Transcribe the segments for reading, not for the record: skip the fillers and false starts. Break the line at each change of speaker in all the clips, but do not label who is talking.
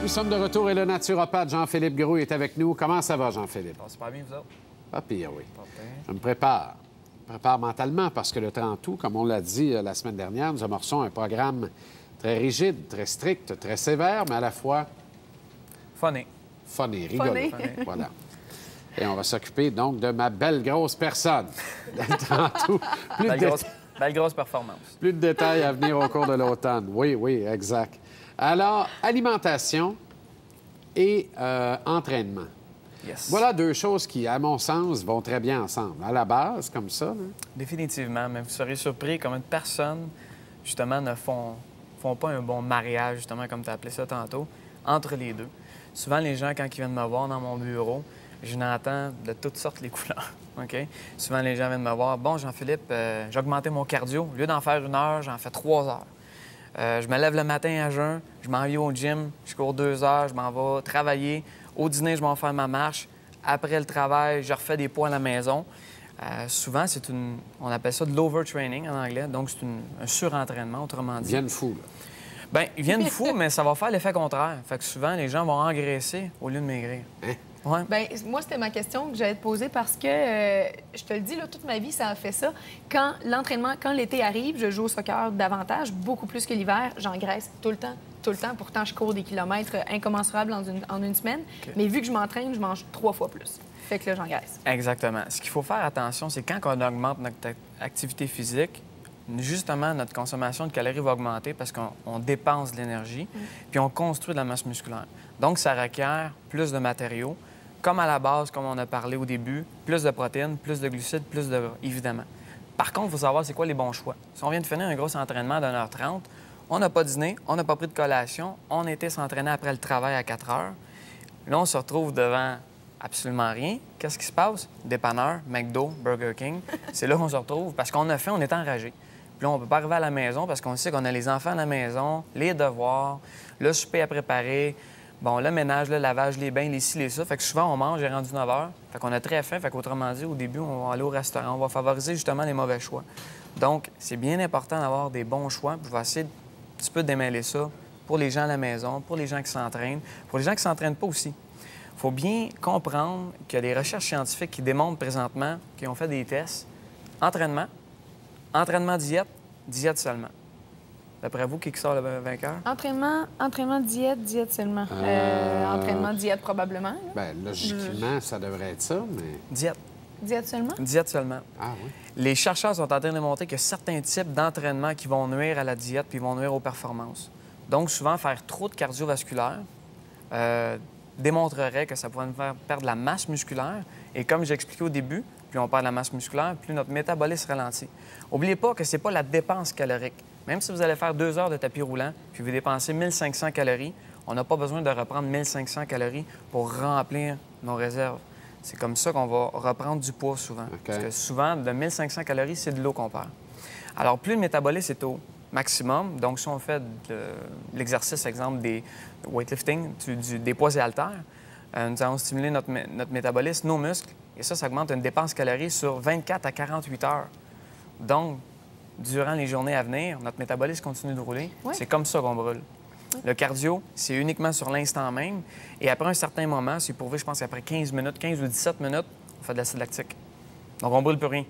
nous sommes de retour et le naturopathe Jean-Philippe Groulx est avec nous. Comment ça va, Jean-Philippe?
Ça va super bien, vous autres?
Pas pire, oui.
Pas pire.
Je me prépare. Je me prépare mentalement parce que le 30 août, comme on l'a dit la semaine dernière, nous amorçons un programme très rigide, très strict, très sévère, mais à la fois
Funny.
funny, rigolo.
Funny.
Voilà. Et on va s'occuper donc de ma belle grosse personne. Le 30 août.
Belle grosse performance.
Plus de détails à venir au cours de l'automne. Oui, oui, exact. Alors, alimentation et entraînement.
Yes.
Voilà deux choses qui, à mon sens, vont très bien ensemble. À la base, comme ça. Là.
Définitivement, mais vous serez surpris combien de personnes, justement, ne font pas un bon mariage, justement, comme tu as appelé ça tantôt, entre les deux. Souvent, les gens, quand ils viennent me voir dans mon bureau, je n'entends de toutes sortes les couleurs. OK? Souvent, les gens viennent me voir. Bon, Jean-Philippe, j'ai augmenté mon cardio. Au lieu d'en faire 1 heure, j'en fais 3 heures. Je me lève le matin à jeun, je m'en vais au gym, je cours 2 heures, je m'en vais travailler. Au dîner, je m'en vais faire ma marche. Après le travail, je refais des poids à la maison. Souvent, on appelle ça de l'overtraining en anglais. Donc, c'est un surentraînement, autrement dit.
Ils viennent fous, là.
Bien, ils viennent fous, mais ça va faire l'effet contraire. Fait que souvent, les gens vont engraisser au lieu de maigrir.
Hein?
Ouais.
Bien, moi, c'était ma question que j'allais te poser parce que, je te le dis, là, toute ma vie, ça a fait ça. Quand l'entraînement, quand l'été arrive, je joue au soccer davantage, beaucoup plus que l'hiver. J'engraisse tout le temps, tout le temps. Pourtant, je cours des kilomètres incommensurables en une semaine.
OK.
Mais vu que je m'entraîne, je mange 3 fois plus. Fait que là, j'engraisse.
Exactement. Ce qu'il faut faire attention, c'est quand on augmente notre activité physique, justement, notre consommation de calories va augmenter parce qu'on dépense de l'énergie, puis on construit de la masse musculaire. Donc, ça requiert plus de matériaux. Comme à la base, comme on a parlé au début, plus de protéines, plus de glucides, plus de gras, évidemment. Par contre, il faut savoir c'est quoi les bons choix. Si on vient de finir un gros entraînement d'1h30, on n'a pas dîné, on n'a pas pris de collation, on était s'entraîner après le travail à 4 heures. Là, on se retrouve devant absolument rien. Qu'est-ce qui se passe? Dépanneur, McDo, Burger King. C'est là qu'on se retrouve parce qu'on a faim, on est enragé. Puis là, on ne peut pas arriver à la maison parce qu'on sait qu'on a les enfants à la maison, les devoirs, le souper à préparer, bon, le ménage, le lavage, les bains, les ci, les ça. Fait que souvent, on mange, j'ai rendu 9 heures. Fait qu'on a très faim. Fait qu'autrement dit, au début, on va aller au restaurant. On va favoriser justement les mauvais choix. Donc, c'est bien important d'avoir des bons choix. Puis je vais essayer un petit peu démêler ça pour les gens à la maison, pour les gens qui s'entraînent, pour les gens qui ne s'entraînent pas aussi. Il faut bien comprendre qu'il y a des recherches scientifiques qui démontrent présentement, qui ont fait des tests, entraînement, diète, diète seulement. D'après vous, qui sort le vainqueur?
Entraînement, diète seulement. Entraînement, diète probablement. Là.
Bien, logiquement, ça devrait être ça, mais...
Diète.
Diète seulement?
Diète seulement.
Ah oui?
Les chercheurs sont en train de démontrer qu'il y a certains types d'entraînement qui vont nuire à la diète puis vont nuire aux performances. Donc, souvent, faire trop de cardiovasculaire démontrerait que ça pourrait nous faire perdre la masse musculaire. Et comme j'ai expliqué au début, plus on perd la masse musculaire, plus notre métabolisme ralentit. N'oubliez pas que ce n'est pas la dépense calorique. Même si vous allez faire 2 heures de tapis roulant, puis vous dépensez 1500 calories, on n'a pas besoin de reprendre 1500 calories pour remplir nos réserves. C'est comme ça qu'on va reprendre du poids souvent.
OK.
Parce que souvent, de 1500 calories, c'est de l'eau qu'on perd. Alors, plus le métabolisme est au maximum, donc si on fait de l'exercice, exemple, des weightlifting, des poids et haltères, nous allons stimuler notre métabolisme, nos muscles, et ça augmente une dépense calorique sur 24 à 48 heures. Donc, durant les journées à venir, notre métabolisme continue de rouler.
Oui.
C'est comme ça qu'on brûle. Le cardio, c'est uniquement sur l'instant même. Et après un certain moment, c'est prouvé, je pense qu'après 15 minutes, 15 ou 17 minutes, on fait de l'acide lactique. Donc, on brûle plus rien.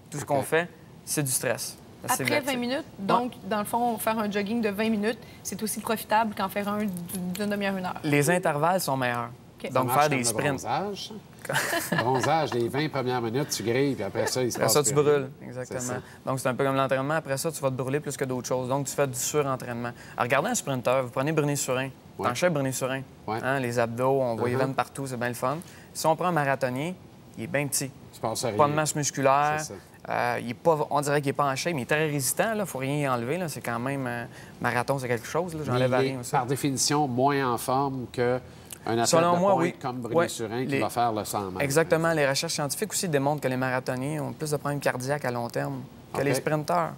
Tout ce qu'on fait, c'est du stress. L'acide
Après
lactique.
20 minutes, donc, dans le fond, faire un jogging de 20 minutes, c'est aussi profitable qu'en faire un d'une demi-heure, 1 heure.
Les intervalles sont meilleurs.
OK.
Donc,
Ça marche
faire des
comme le
sprints.
bronzage, ça? Bronzage, les 20 premières minutes, tu grilles, puis après ça, il se
Après
passe
ça, tu
plus rien.
brûles, exactement.
C'est ça.
Donc, c'est un peu comme l'entraînement. Après ça, tu vas te brûler plus que d'autres choses. Donc, tu fais du surentraînement. Alors, regardez un sprinteur. Vous prenez Bernie Surin.
Ouais.
T'enchaînes Bernie Surin.
Ouais.
Hein, les abdos, on voit les
Uh-huh.
veines partout, c'est bien le fun. Si on prend un marathonien, il est bien petit.
Tu passes à rien.
Pas de masse musculaire.
C'est
Il est pas, on dirait qu'il n'est pas en shape, mais il est très résistant. Il ne faut rien y enlever. Là. C'est quand même... marathon, c'est quelque chose.
Mais
J'enlève
il est,
rien aussi.
par définition, moins en forme qu'un athlète
Selon
de
moi,
pointe
oui.
comme Bruni
Ouais.
Surin qui
Les-
va faire le 100 mètres.
Exactement. Les recherches scientifiques aussi démontrent que les marathoniens ont plus de problèmes cardiaques à long terme que
OK.
les sprinteurs.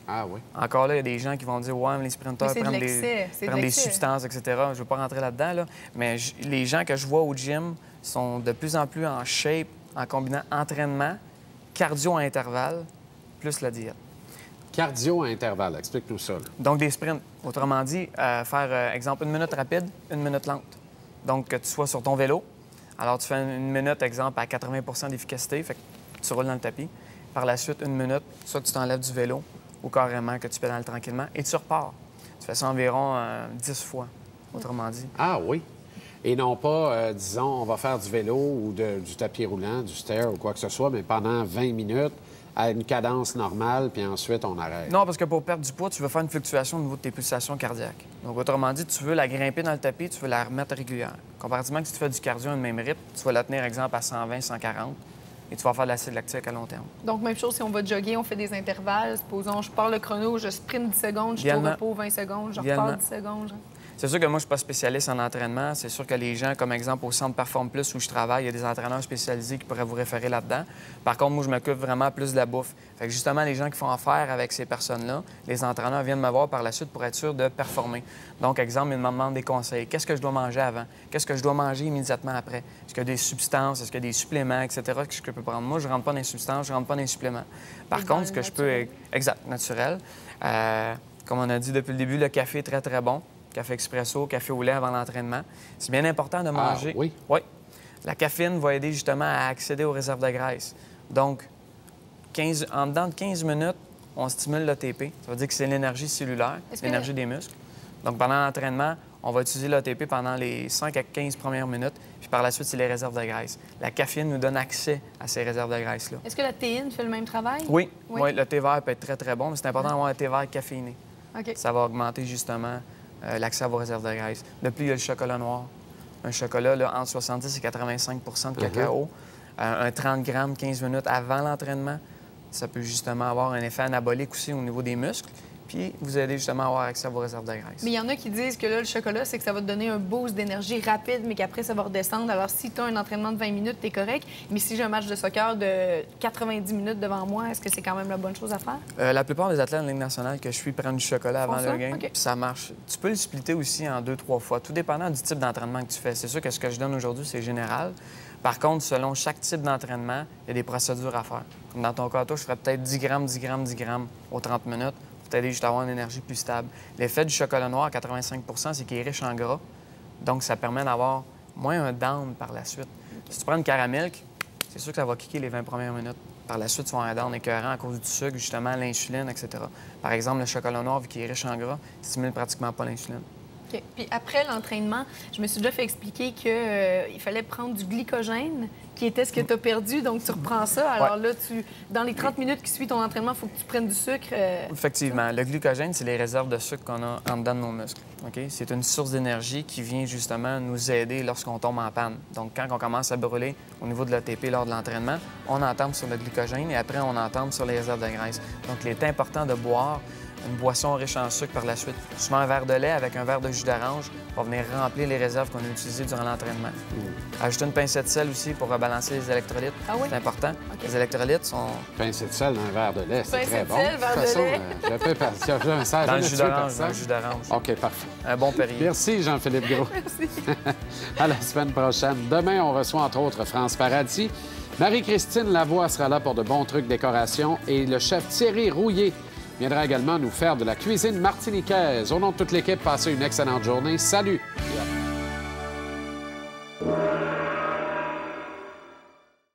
Ah oui?
Encore là, il y a des gens qui vont dire « Ouais, mais les sprinteurs
Mais c'est de
prennent,
l'excès, c'est de
prennent des
l'excès.
substances, etc. » Je ne veux pas rentrer là-dedans, là. Mais les gens que je vois au gym sont de plus en plus en shape en combinant entraînement, cardio à intervalle, plus la diète.
Cardio à intervalle, explique-nous ça. Là.
Donc, des sprints. Autrement dit, faire, exemple, 1 minute rapide, 1 minute lente. Donc, que tu sois sur ton vélo. Alors, tu fais 1 minute, exemple, à 80 d'efficacité, fait que tu roules dans le tapis. Par la suite, 1 minute, soit que tu t'enlèves du vélo ou carrément que tu pédales tranquillement et tu repars. Tu fais ça environ 10 fois, autrement dit.
Ah oui? Et non pas, disons, on va faire du vélo ou du tapis roulant, du stair ou quoi que ce soit, mais pendant 20 minutes, à une cadence normale, puis ensuite, on arrête.
Non, parce que pour perdre du poids, tu veux faire une fluctuation au niveau de tes pulsations cardiaques. Donc, autrement dit, tu veux la grimper dans le tapis, tu veux la remettre régulière. Comparativement que si tu fais du cardio à le même rythme, tu vas la tenir, exemple, à 120, 140, et tu vas faire de l'acide lactique à long terme.
Donc, même chose si on va jogger, on fait des intervalles. Supposons, je pars le chrono, je sprint 10 secondes, je suis au repos 20 secondes, je repars 10 secondes.
C'est sûr que moi, je ne suis pas spécialiste en entraînement. C'est sûr que les gens, comme exemple au Centre Perform Plus où je travaille, il y a des entraîneurs spécialisés qui pourraient vous référer là-dedans. Par contre, moi, je m'occupe vraiment plus de la bouffe. Fait que justement, les gens qui font affaire avec ces personnes-là, les entraîneurs viennent me voir par la suite pour être sûr de performer. Donc, exemple, ils me demandent des conseils. Qu'est-ce que je dois manger avant? Qu'est-ce que je dois manger immédiatement après? Est-ce qu'il y a des substances? Est-ce qu'il y a des suppléments, etc., que je peux prendre? Moi, je ne rentre pas dans les substances, je ne rentre pas dans les suppléments. Par contre, ce que je peux... Exact, naturel. Comme on a dit depuis le début, le café est très, très bon. Café expresso, café au lait avant l'entraînement. C'est bien important de manger.
Ah, oui?
Oui. La caféine va aider justement à accéder aux réserves de graisse. Donc, en dedans de 15 minutes, on stimule l'ATP. Ça veut dire que c'est l'énergie cellulaire, l'énergie des muscles. Donc, pendant l'entraînement, on va utiliser l'ATP pendant les 5 à 15 premières minutes. Puis par la suite, c'est les réserves de graisse. La caféine nous donne accès à ces réserves de graisse-là.
Est-ce que la théine fait le même travail?
Oui. Oui, le thé vert peut être très, très bon, mais c'est important d'avoir un thé vert caféiné.
OK.
Ça va augmenter justement l'accès à vos réserves de graisse. De plus, il y a le chocolat noir. Un chocolat là, entre 70 et 85 de cacao. Un 30 grammes, 15 minutes avant l'entraînement. Ça peut justement avoir un effet anabolique aussi au niveau des muscles. Puis vous aider justement à avoir accès à vos réserves de graisse.
Mais il y en a qui disent que là, le chocolat, c'est que ça va te donner un boost d'énergie rapide, mais qu'après, ça va redescendre. Alors, si tu as un entraînement de 20 minutes, tu es correct. Mais si j'ai un match de soccer de 90 minutes devant moi, est-ce que c'est quand même la bonne chose à faire?
La plupart des athlètes en Ligue nationale que je suis prennent du chocolat avant le game,
okay.
Puis ça marche. Tu peux le splitter aussi en 2-3 fois, tout dépendant du type d'entraînement que tu fais. C'est sûr que ce que je donne aujourd'hui, c'est général. Par contre, selon chaque type d'entraînement, il y a des procédures à faire. Comme dans ton cas, toi, je ferais peut-être 10 grammes, 10 grammes, 10 grammes aux 30 minutes. Pour t'aider juste à avoir une énergie plus stable. L'effet du chocolat noir à 85 c'est qu'il est riche en gras. Donc, ça permet d'avoir moins un down par la suite. Si tu prends une caramilk, c'est sûr que ça va kicker les 20 premières minutes. Par la suite, tu vas avoir un down écœurant à cause du sucre, justement, l'insuline, etc. Par exemple, le chocolat noir, vu qu'il est riche en gras, ne stimule pratiquement pas l'insuline.
OK. Puis après l'entraînement, je me suis déjà fait expliquer qu'il fallait prendre du glycogène, qui était ce que tu as perdu. Donc, tu reprends ça. Alors là, dans les 30 minutes qui suivent ton entraînement, il faut que tu prennes du sucre.
Effectivement. Le glycogène, c'est les réserves de sucre qu'on a en dedans de nos muscles. OK? C'est une source d'énergie qui vient justement nous aider lorsqu'on tombe en panne. Donc, quand on commence à brûler au niveau de l'ATP lors de l'entraînement, on entame sur le glycogène et après, on entame sur les réserves de graisse. Donc, il est important de boire une boisson riche en sucre par la suite. Souvent, un verre de lait avec un verre de jus d'orange va venir remplir les réserves qu'on a utilisées durant l'entraînement. Ajouter une pincée de sel aussi pour rebalancer les électrolytes. Ah oui? C'est important. Okay. Les électrolytes sont...
Pincée de sel dans un verre de lait, c'est très bon.
Pincée de sel, verre de lait.
Dans le jus d'orange, dans le jus d'orange.
OK, parfait.
Un bon Perrier.
Merci, Jean-Philippe Gros.
Merci.
À la semaine prochaine. Demain, on reçoit entre autres France Paradis. Marie-Christine Lavoie sera là pour de bons trucs décoration et le chef Thierry Rouillé viendra également nous faire de la cuisine martiniquaise. Au nom de toute l'équipe, passez une excellente journée. Salut!